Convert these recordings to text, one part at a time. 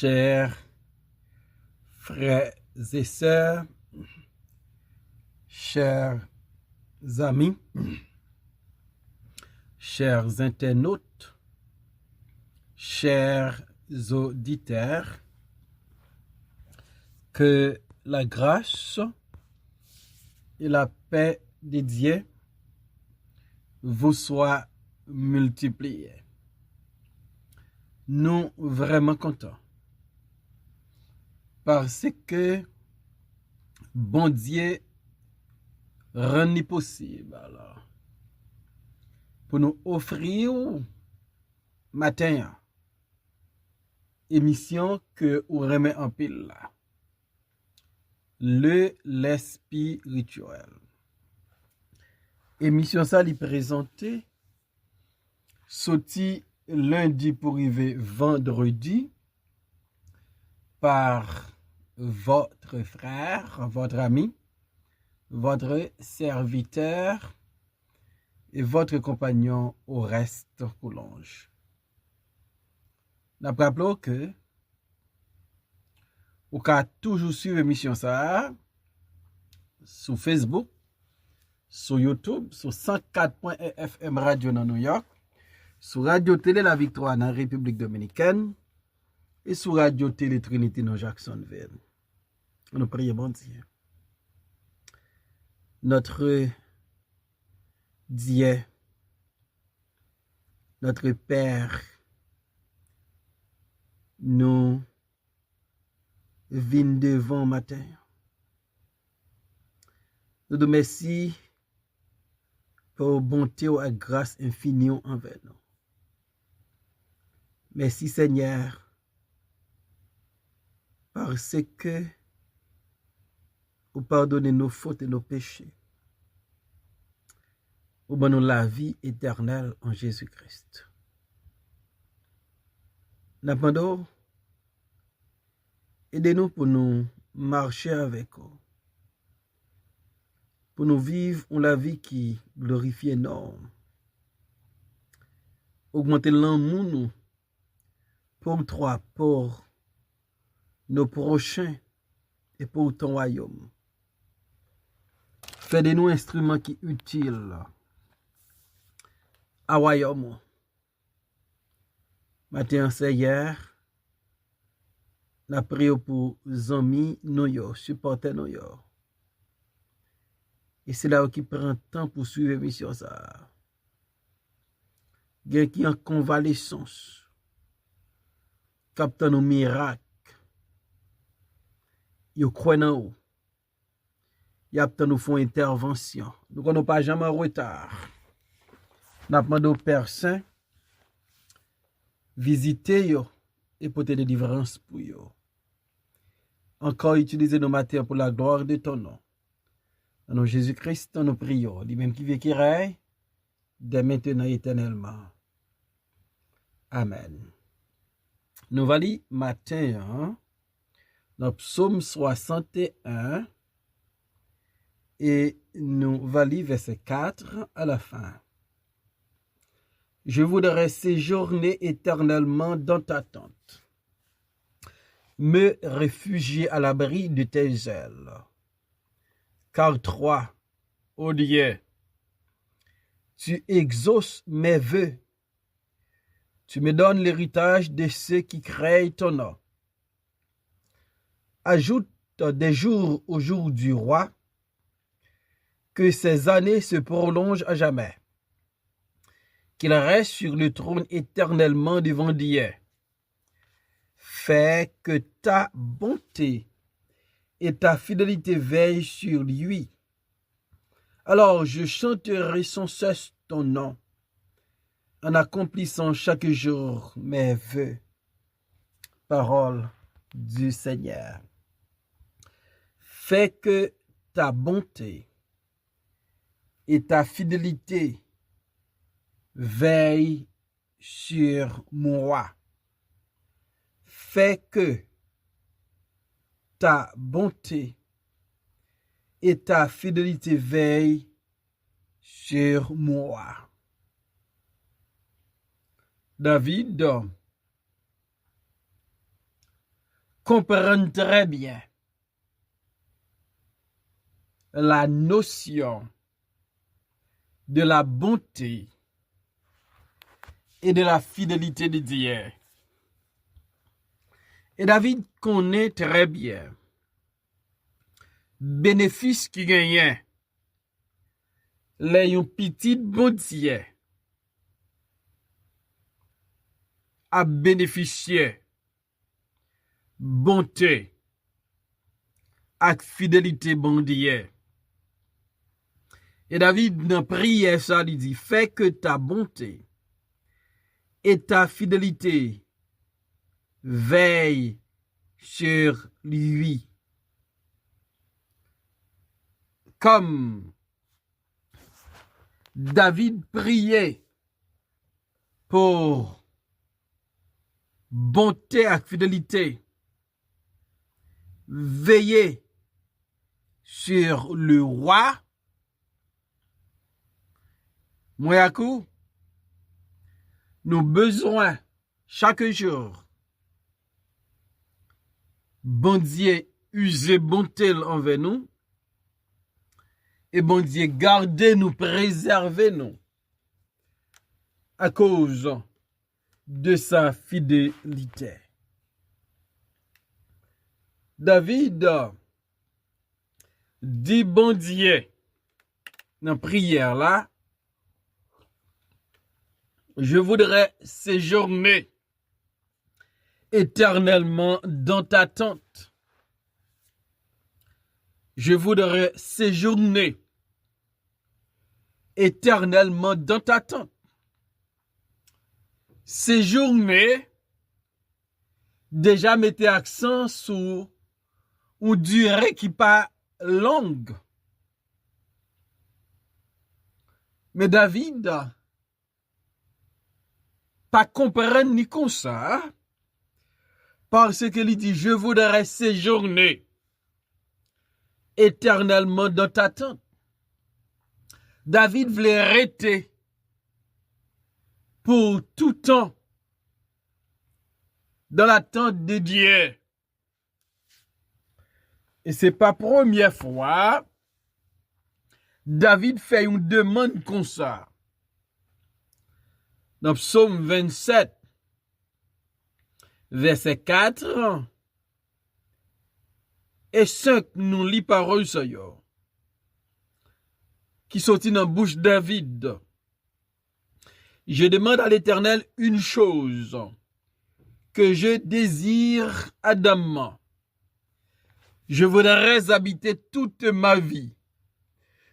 chers frères et sœurs, chers amis, chers internautes, chers auditeurs, que la grâce et la paix de Dieu vous soient multipliées. Nous vraiment contents parce que bon Dieu rend possible alors pour nous offrir matin émission que vous remet en pile là. Le spirituel. Émission ça li présenté sorti lundi pour arriver vendredi par votre frère, votre ami, votre serviteur et votre compagnon Oreste Coulonge. Nous rappelons que vous pouvez toujours suivre l'émission ça sur Facebook, sur YouTube, sur 104.1 FM Radio dans New York, sur Radio Télé La Victoire dans la République Dominicaine et sur Radio Télé Trinity dans Jacksonville. Nous prions bon Dieu. Notre Dieu, notre Père, nous venons devant matin. Nous te remercions pour bonté et grâce infinie envers nous. Merci Seigneur, parce que vous pardonnez nos fautes et nos péchés. Vous donnez la vie éternelle en Jésus-Christ. Nous demandons, aidez-nous pour nous marcher avec vous, pour nous vivre la vie qui glorifie nos. Augmenter l'amour nous pour toi, pour nos prochains et pour ton royaume. Fais de nous instruments qui utiles à royaume. Matin, Seigneur, la prière pour les amis, nous, supporter nous. Et c'est là qui prend temps pour suivre l'émission. Il y a qui en convalescence, captant nos miracles. Ils croient en nous. Ils attendent nous font intervention. Nous ne pas jamais en retard. Nous demandons aux personnes visiter yo et porter des délivrances pour yo. Encore utiliser nos matières pour la gloire de ton nom. Dans nom Jésus-Christ, nous prions. Lui-même qui vit qui règne, dès maintenant et éternellement. Amen. Nous allons lire matin dans Psaume 61 et nous allons lire verset 4 à la fin. Je voudrais séjourner éternellement dans ta tente, me réfugier à l'abri de tes ailes. Car toi, ô Dieu, tu exauces mes vœux. Tu me donnes l'héritage de ceux qui craignent ton nom. Ajoute des jours au jour du roi, que ces années se prolongent à jamais. Qu'il reste sur le trône éternellement devant Dieu. Fais que ta bonté et ta fidélité veillent sur lui. Alors je chanterai sans cesse ton nom, en accomplissant chaque jour mes vœux. Parole du Seigneur. Fais que ta bonté et ta fidélité veillent sur moi. Fais que ta bonté et ta fidélité veillent sur moi. David comprennent très bien la notion de la bonté et de la fidélité de Dieu. Et David connaît très bien bénéfice qui gagne les yon petit bon Dieu a bénéficié bonté ak fidélité bon Dieu. Et David dans prière ça il dit fais que ta bonté et ta fidélité veillent sur lui. Comme David priait pour bonté et fidélité, veiller sur le roi, Moyakou, nous besoin chaque jour, bon Dieu user bonté envers nous, et bon Dieu garder nous, préserver nous, à cause de sa fidélité. David dit bon Dieu dans la prière là, je voudrais séjourner éternellement dans ta tente. Je voudrais séjourner éternellement dans ta tente. Séjourner, déjà mettez accent sur une durée qui pas longue. Mais David pas comprendre ni comme ça, parce que il dit je voudrais séjourner éternellement dans ta tente. David voulait arrêter pour tout temps dans la tente de Dieu. Et c'est pas première fois David fait une demande comme ça. Dans Psaume 27, verset 4 et 5, nous lit parole ça yo, qui sortit dans la bouche de David. Je demande à l'Éternel une chose que je désire ardemment. Je voudrais habiter toute ma vie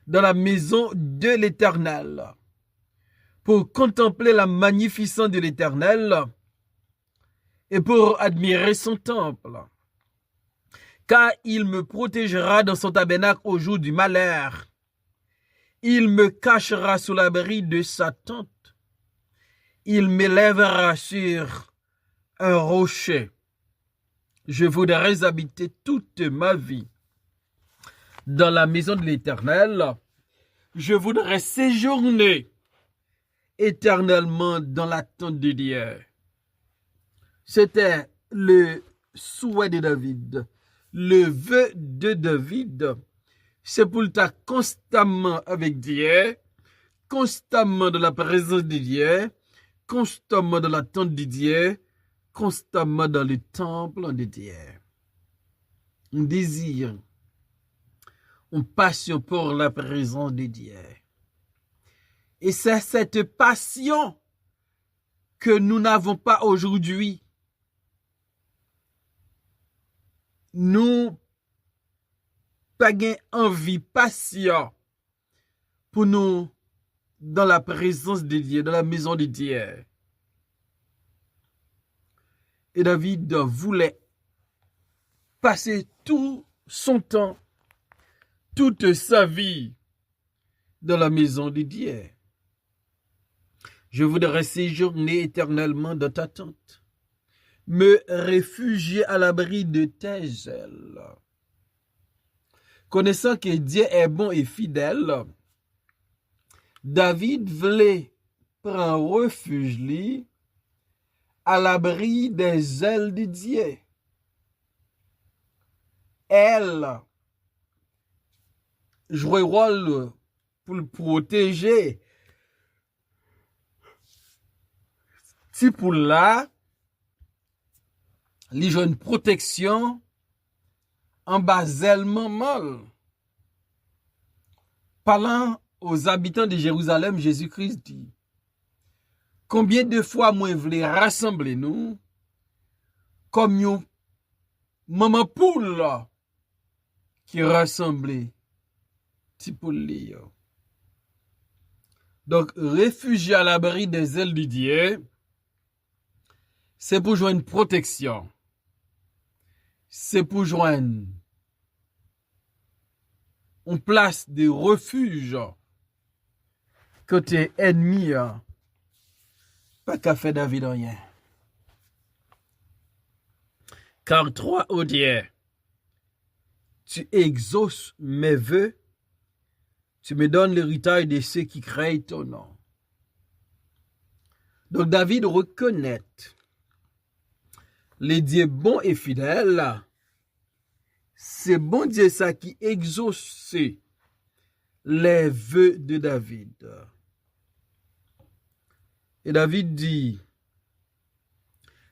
dans la maison de l'Éternel pour contempler la magnificence de l'Éternel et pour admirer son temple. Car il me protégera dans son tabernacle au jour du malheur. Il me cachera sous l'abri de sa tente. Il m'élèvera sur un rocher. Je voudrais habiter toute ma vie dans la maison de l'Éternel. Je voudrais séjourner éternellement dans la tente de Dieu. C'était le souhait de David. Le vœu de David, c'est pour estar constamment avec Dieu, constamment dans la présence de Dieu, constamment dans la tente de Dieu, constamment dans le temple de Dieu. Un désir, une passion pour la présence de Dieu. Et c'est cette passion que nous n'avons pas aujourd'hui. Nous pas envie, passion pour nous dans la présence de Dieu, dans la maison de Dieu. Et David voulait passer tout son temps, toute sa vie dans la maison de Dieu. Je voudrais séjourner éternellement dans ta tente, me réfugier à l'abri de tes ailes. Connaissant que Dieu est bon et fidèle, David voulait prendre refuge à l'abri des ailes de Dieu. elle jouait rôle pour le protéger. Si pour là, li joue une protection en basellement mal. Parlant aux habitants de Jérusalem, Jésus-Christ dit, combien de fois moi voulais rassembler nous comme une maman poule qui rassemblait petit poule li yo. Donc, réfugié à l'abri des ailes du Dieu, c'est pour joindre une protection. C'est pour joindre une place de refuge côté ennemi. Pas qu'à faire David rien. Car toi, ô Dieu, tu exauces mes vœux, tu me donnes l'héritage de ceux qui craignent ton nom. Donc David reconnaît les dieux bons et fidèles. C'est bon Dieu ça qui exauce les vœux de David. Et David dit,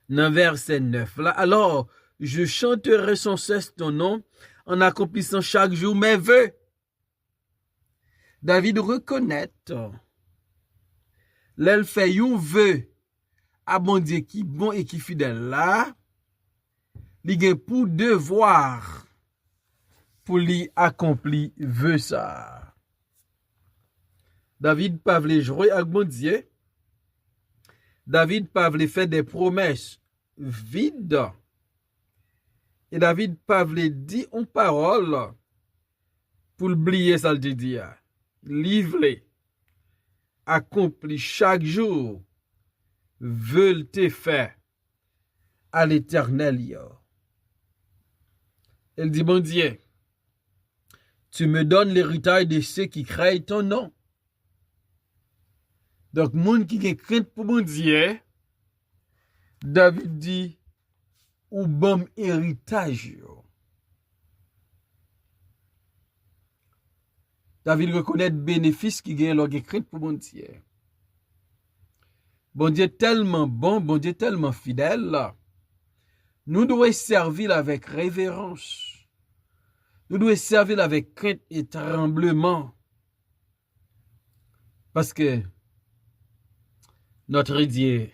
dans verset 9, là, alors je chanterai sans cesse ton nom en accomplissant chaque jour mes vœux. David reconnaît, l'elle fait un vœu à bon Dieu qui bon et qui fidèle là, il a pour devoir pour lui accomplir vœu ça. David pas voulu jouer avec bon Dieu. David pas voulu faire des promesses vides. Et David pas voulu dire une parole pour oublier ça le dit. Livrer, accompli chaque jour, veulent te faire à l'éternel. Elle dit, bon Dieu, tu me donnes l'héritage de ceux qui craignent ton nom. Donc, moun qui a crainte pour mon Dieu, David dit, ou bon héritage. David reconnaît le bénéfice qui gagne lors de crainte pour mon Dieu. Bon Dieu tellement bon, bon Dieu tellement fidèle, nous devons servir avec révérence. Nous devons servir avec crainte et tremblement. Parce que notre Dieu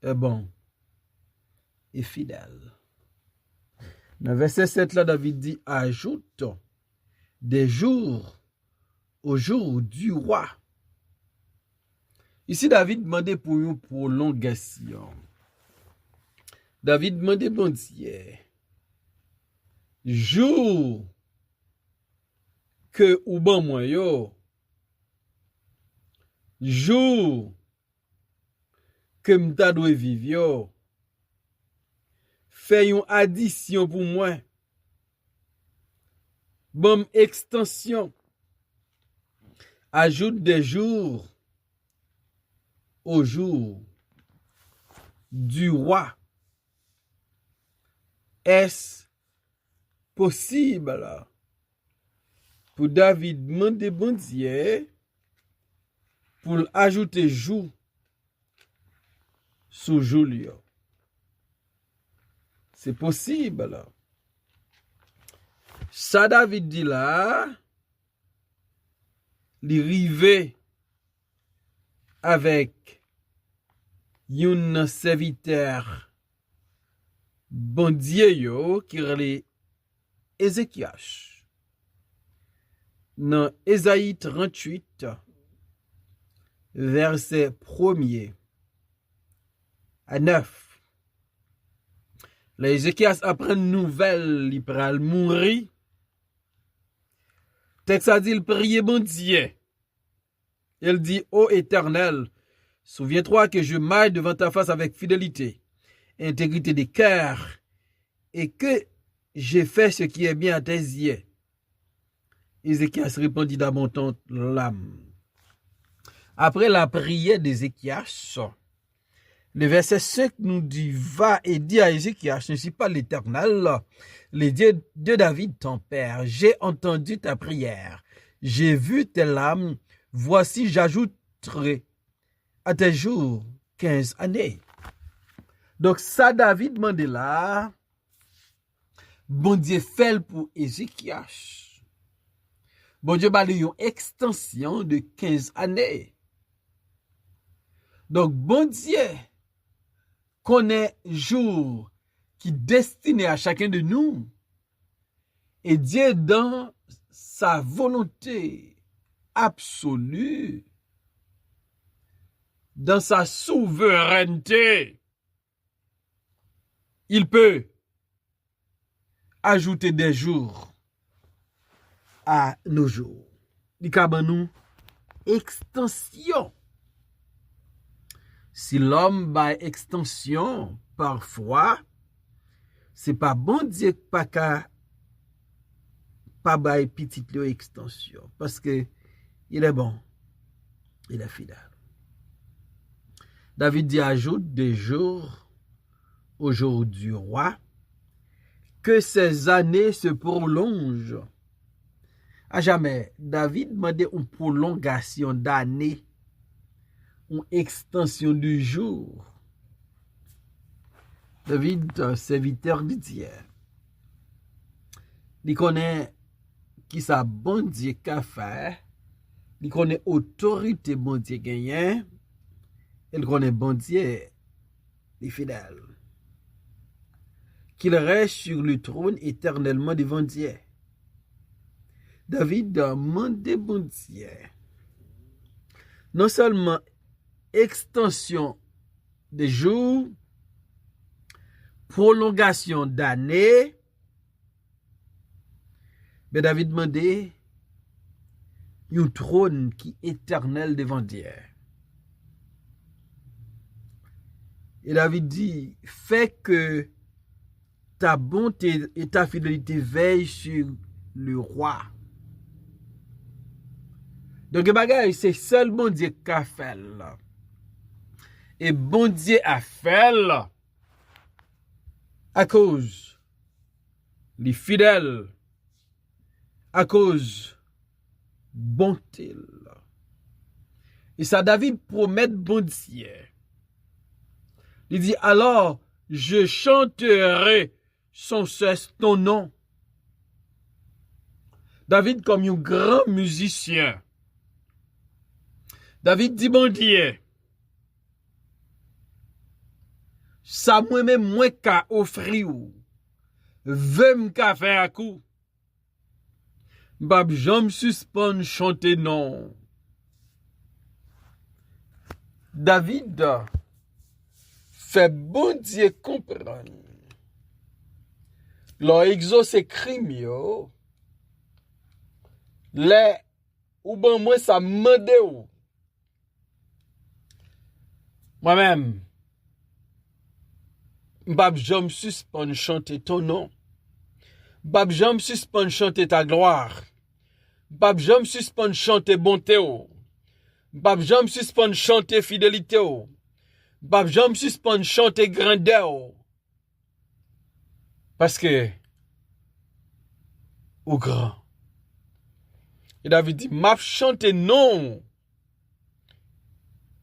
est bon et fidèle. Dans verset 7 là, David dit, ajoute des jours au jour du roi. Ici, David demandait pour une prolongation. David demandait, bon Dieu, jour que ou bon moi yo, jour que m'ta doit vivre yo, fais une addition pour moi. Bon extension. Ajoute des jours au jour du roi. Est-ce possible pour David demander bon Dieu pour ajouter jour sous jour? C'est possible là. Ça David dit là, il rive avec un serviteur bon Dieu yo qui relait Ézéchias. Dans Ésaïe 38, verset 1er à 9. Ézéchias apprend une nouvelle, il pral mourir. Texte a dit, il priait bon Dieu. Il dit, ô Éternel, souviens-toi que je m'aille devant ta face avec fidélité, intégrité des cœurs, et que j'ai fait ce qui est bien à tes yeux. Ézéchias répondit Le verset 5 nous dit, va et dis à Ézéchias, je ne suis pas l'Éternel, le Dieu de David, ton père. J'ai entendu ta prière. J'ai vu tes larmes. Voici, j'ajouterai à tes jours 15 années. Donc, ça, David demandé là, bon Dieu fait pour Ézéchias. Bon Dieu a une extension de 15 années. Donc, bon Dieu connaît jour qui destiné à chacun de nous. Et Dieu, dans sa volonté absolue, dans sa souveraineté, il peut ajouter des jours à nos jours. Il y a une extension. Si l'homme a extension, parfois, c'est pas bon Dieu pas qu'à pas bail petite extension parce que il est bon, il est fidèle. David dit ajoute des jours au jour du roi, que ces années se prolongent. À jamais, David demandait une prolongation d'années, une extension du jour. David, serviteur de Dieu, il connaît qui ça bon Dieu qu'a fait, il connaît autorité bon Dieu gagnant, il connaît bon Dieu les fidèles. Qu'il reste sur le trône éternellement devant Dieu. David demande bon Dieu non seulement extension des jours, prolongation d'années, mais David demandait un trône qui est éternel devant Dieu. Et David dit, fais que ta bonté et ta fidélité veillent sur le roi. Donc, bagay, c'est seul bon Dieu qui a fait là. Et bon Dieu a fait là à cause les fidèles, à cause bonté là. Et ça, David promet bon Dieu. Il dit, alors, je chanterai sans cesse ton nom. David, comme un grand musicien, David dit, bon Dieu, ça moi-même, moi qu'à offrir, veut m'ka faire à coup. Bab, j'en suspend chanter non. David fait bon Dieu comprendre. Leur exauce crime yo. Les ou ben moi ça mande ou. Moi-même, Bab j'aime suspend chanter ton nom. Bab j'aime suspend chanter ta gloire. Bab j'aime suspend chanter bonté ou. Bab j'aime suspend chanter fidélité ou. Bab j'aime suspend chanter grandeur ou. Parce que au grand. Et David dit, m'a chanté non.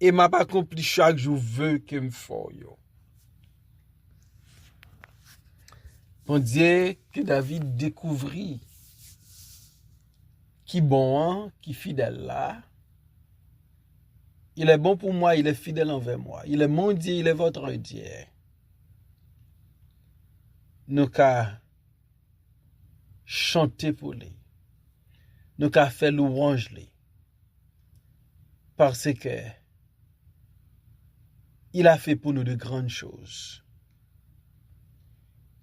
Et m'a accompli chaque jour veut que me faut yo. Bon Dieu que David découvrit qui bon, hein, qui fidèle là. Il est bon pour moi, il est fidèle envers moi. Il est mon Dieu, il est votre Dieu. Nous qu'à chanter pour lui. Nous qu'à faire louange lui. Parce que il a fait pour nous de grandes choses.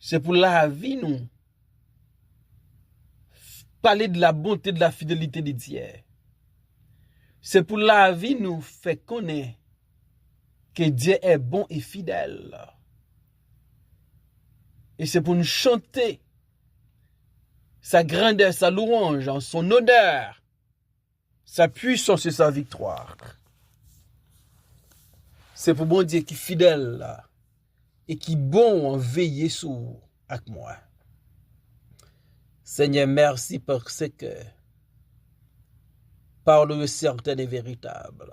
C'est pour la vie nous parler de la bonté, de la fidélité de Dieu. C'est pour la vie nous fait connaître que Dieu est bon et fidèle. Et c'est pour nous chanter sa grandeur, sa louange, son honneur, sa puissance et sa victoire. C'est pour bon Dieu qui est fidèle là, et qui bon en veiller sur avec moi. Seigneur, merci parce que parole certaine et véritable.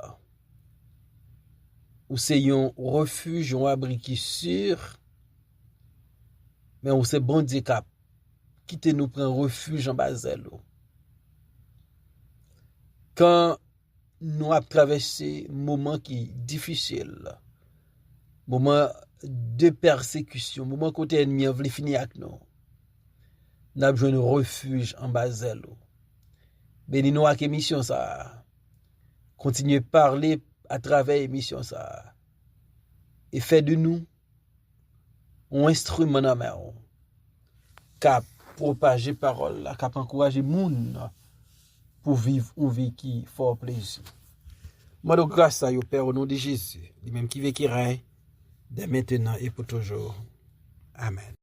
Ou c'est un refuge, un abri qui est sûr, mais on c'est bon Dieu qui quitter nous prendre refuge en Basel. Quand nous avons traversé un moment qui est difficile, moment de persécution, moment côté ennemi a voulu finir avec nous, nous avons besoin de refuge en Basel. Bénis-nous avec l'émission ça. Continuez à parler à travers l'émission ça. Et fait de nous un instrument dans main cap propager parole, cap encourager monde pour vivre une vie qui fait plaisir. Moi donc grâce à au Père au nom de Jésus, lui même qui veut qui règne dès maintenant et pour toujours. Amen.